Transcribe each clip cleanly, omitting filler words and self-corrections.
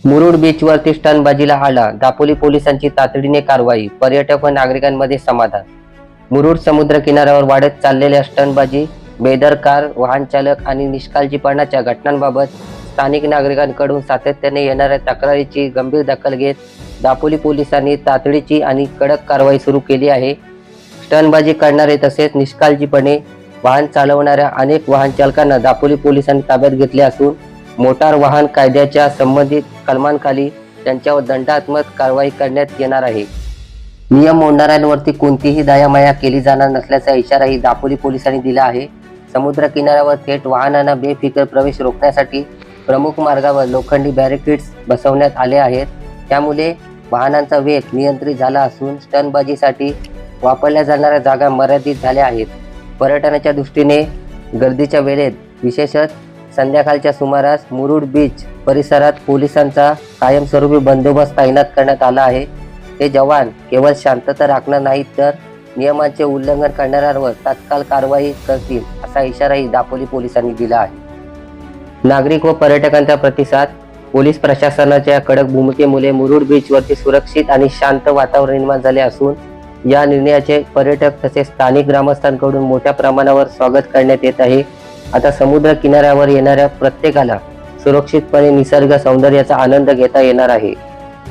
मुरुड बीचवरती स्टंटबाजीला आळा, दापोली पोलिसांची तातडीने कारवाई, पर्यटक व नागरिकांमध्ये समाधान. मुरुड समुद्र किनाऱ्यावर वाढत चाललेल्या स्टंटबाजी, बेदरकार वाहन चालक आणि निष्काळजीपणाच्या घटनांबाबत स्थानिक नागरिकांकडून सातत्याने येणाऱ्या तक्रारीची गंभीर दखल घेत दापोली पोलिसांनी तातडीची आणि कडक कारवाई सुरू केली आहे. स्टंटबाजी करणारे तसेच निष्काळजीपणे वाहन चालवणाऱ्या अनेक वाहन चालकांना दापोली पोलिसांनी ताब्यात घेतले असून मोटार वाहन कायद्याच्या संबंधित कलमांखाली त्यांच्यावर दंडात्मक कारवाई करण्यात येणार आहे. नियम मोडणाऱ्यांवरती कोणतीही दयामाया केली जाणार नसल्याचा इशाराही दापोली पोलिसांनी दिला आहे. समुद्र किनाऱ्यावर थेट वाहनांना बेफिकर प्रवेश रोखण्यासाठी प्रमुख मार्गावर लोखंडी बॅरिकेड्स बसवण्यात आले आहेत. त्यामुळे वाहनांचा वेग नियंत्रित झाला असून स्टंटबाजीसाठी वापरल्या जाणाऱ्या जागा मर्यादित झाल्या आहेत. पर्यटनाच्या दृष्टीने गर्दीच्या वेळेत विशेषतः संध्याकाळच्या सुमारास मुरुड बीच परिसरात पोलिसांचा कायमस्वरूपी बंदोबस्त तैनात करण्यात आला आहे. हे जवान केवळ शांतता राखणार नाहीत तर नियमांचे उल्लंघन करणाऱ्यांवर तात्काळ कारवाई करतील असा इशाराही दापोली पोलिसांनी दिला आहे. नागरिक व पर्यटकांचा प्रतिसाद. पोलीस प्रशासनाच्या कडक भूमिकेमुळे मुरुड बीचवरती सुरक्षित आणि शांत वातावरण निर्माण झाले असून या निर्णयाचे पर्यटक तसेच स्थानिक ग्रामस्थांकडून मोठ्या प्रमाणावर स्वागत करण्यात येत आहे. आता समुद्र किनाऱ्यावर येणाऱ्या प्रत्येकाला सुरक्षितपणे निसर्ग सौंदर्याचा आनंद घेता येणार आहे.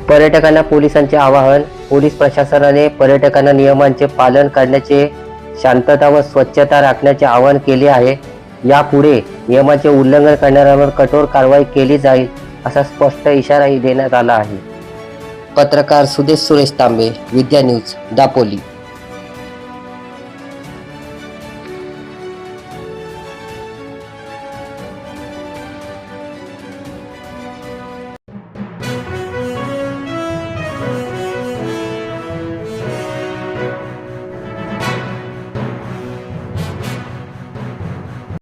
पर्यटकांना पोलिसांचे आवाहन. पोलीस प्रशासनाने पर्यटकांना नियमांचे पालन करण्याचे, शांतता व स्वच्छता राखण्याचे आवाहन केले आहे. यापुढे नियमांचे उल्लंघन करणाऱ्यांवर कठोर कारवाई केली जाईल असा स्पष्ट इशाराही देण्यात आला आहे. पत्रकार सुदेश सुरेश तांबे, विद्या न्यूज, दापोली.